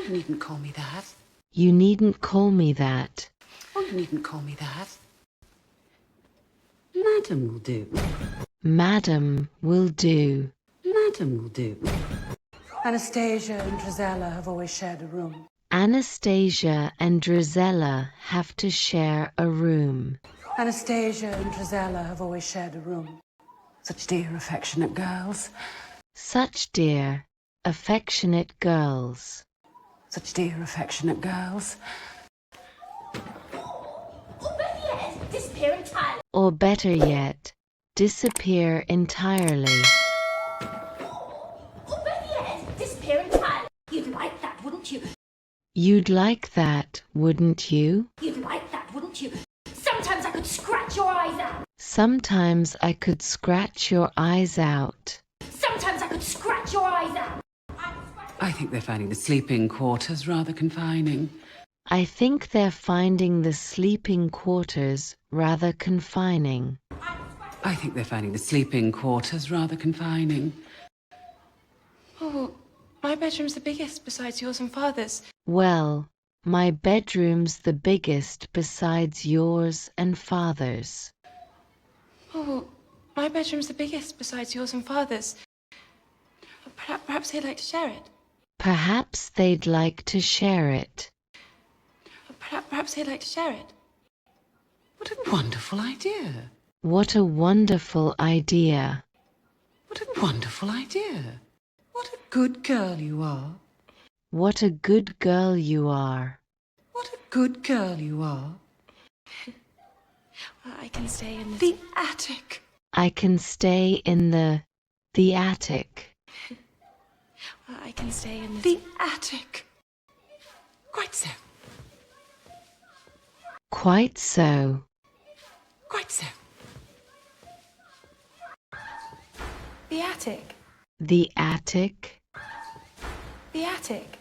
you needn't call me that. You needn't call me that. Oh, you needn't call me that. Madam will do. Madam will do. Madam will do. Anastasia and Drizella have always shared a room. Anastasia and Drizella have to share a room. Anastasia and Drizella have always shared a room. Such dear, affectionate girls. Such dear, affectionate girls. Such dear, affectionate girls. Or better yet, disappear entirely. You'd like that, wouldn't you? You'd like that, wouldn't you? You'd like that, wouldn't you? Sometimes I could scratch your eyes out. Sometimes I could scratch your eyes out. Sometimes I could scratch your eyes out. I think they're finding the sleeping quarters rather confining. I think they're finding the sleeping quarters rather confining. I think they're finding the sleeping quarters rather confining. Oh, my bedroom's the biggest besides yours and Father's. Well, my bedroom's the biggest besides yours and Father's. Oh, my bedroom's the biggest besides yours and Father's. Perhaps they'd like to share it. Perhaps they'd like to share it. Perhaps they'd like to share it. What a wonderful idea. What a wonderful idea. What a wonderful idea. What a good girl you are. What a good girl you are. What a good girl you are. Well, I can stay in The attic. I can stay in the attic. Well, I can stay in The attic. Quite so. Quite so. Quite so. The attic. The attic. The attic.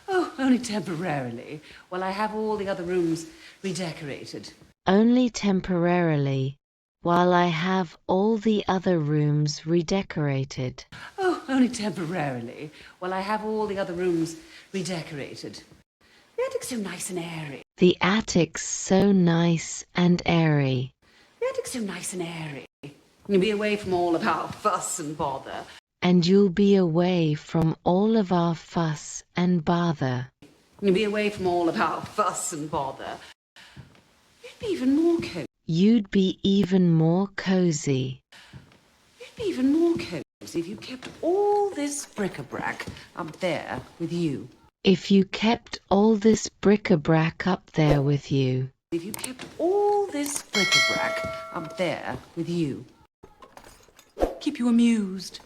Oh, only temporarily, while I have all the other rooms redecorated. Only temporarily, while I have all the other rooms redecorated. Oh, only temporarily, while I have all the other rooms redecorated. The attic's so nice and airy. The attic's so nice and airy. The attic's so nice and airy. You'll be away from all of our fuss and bother. And you'll be away from all of our fuss and bother. You'll be away from all of our fuss and bother. You'd be even more cozy. You'd be even more cozy. You'd be even more cozy if you kept all this bric-a-brac up there with you. If you kept all this bric-a-brac up there with you. If you kept all this bric-a-brac up there with you. Keep you amused.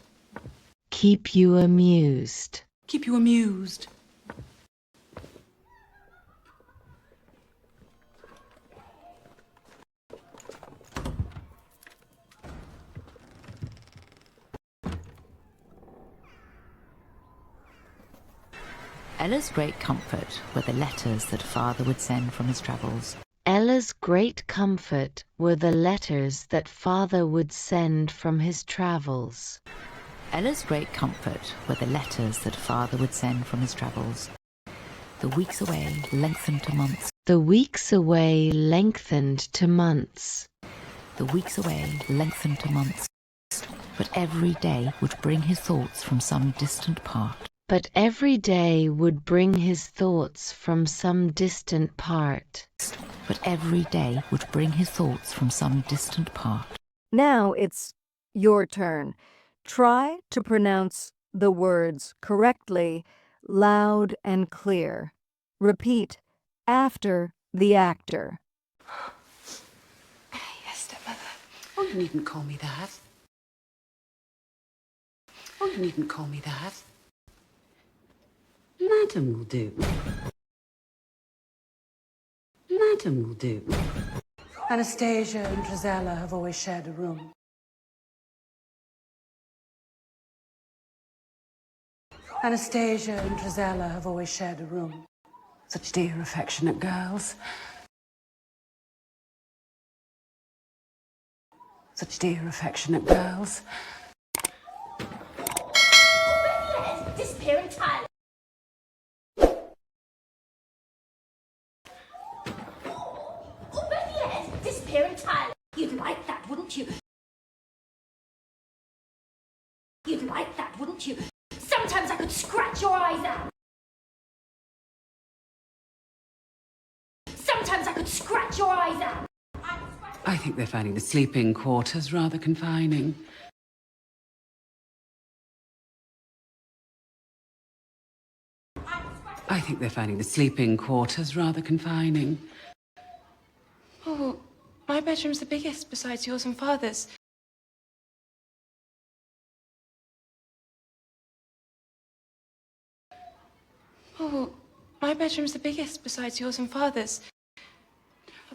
Keep you amused. Keep you amused. Ella's great comfort were the letters that Father would send from his travels. Ella's great comfort were the letters that Father would send from his travels. Ella's great comfort were the letters that Father would send from his travels. The weeks away lengthened to months. The weeks away lengthened to months. The weeks away lengthened to months. But every day would bring his thoughts from some distant part. But every day would bring his thoughts from some distant part. But every day would bring his thoughts from some distant part. Now it's your turn. Try to pronounce the words correctly, loud and clear. Repeat after the actor. Yes, stepmother. Oh, you needn't call me that. Oh, you needn't call me that. Madam will do. Madam will do. Anastasia and Drizella have always shared a room. Anastasia and Drizella have always shared a room. Such dear, affectionate girls. Such dear, affectionate girls. Disappear entirely. want you. Sometimes I could scratch your eyes out. Sometimes I could scratch your eyes out. I think they're finding the sleeping quarters rather confining. I think they're finding the sleeping quarters rather confining. Oh, my bedroom's the biggest besides yours and Father's. Oh, my bedroom's the biggest besides yours and Father's.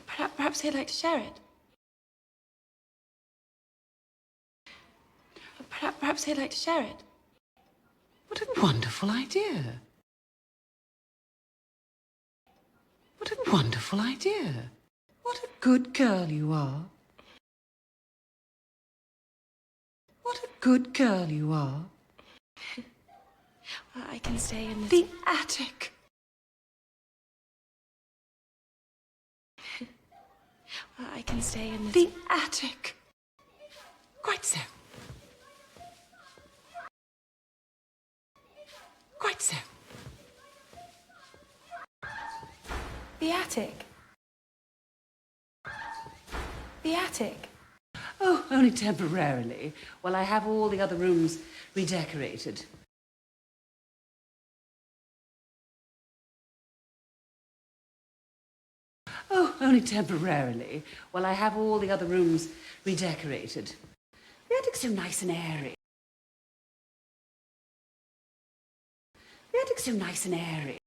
Perhaps he'd like to share it. Perhaps he'd like to share it. What a wonderful idea. What a wonderful idea. What a good girl you are. What a good girl you are. Well, I can stay in The attic. Well, I can stay in The attic. Quite so. Quite so. The attic. The attic. Oh, only temporarily, while I have all the other rooms redecorated. Oh, only temporarily, while I have all the other rooms redecorated. The attic's so nice and airy. The attic's so nice and airy.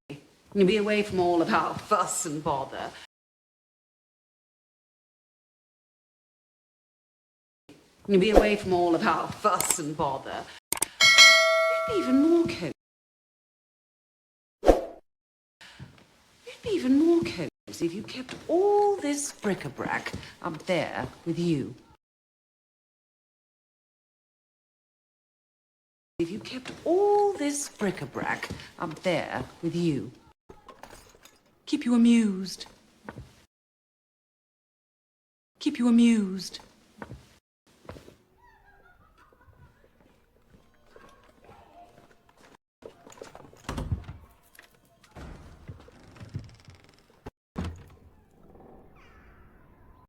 You'll be away from all of our fuss and bother. You'll be away from all of our fuss and bother. You'd be even more cozy. You'd be even more cozy if you kept all this bric-a-brac up there with you. If you kept all this bric-a-brac up there with you. Keep you amused. Keep you amused.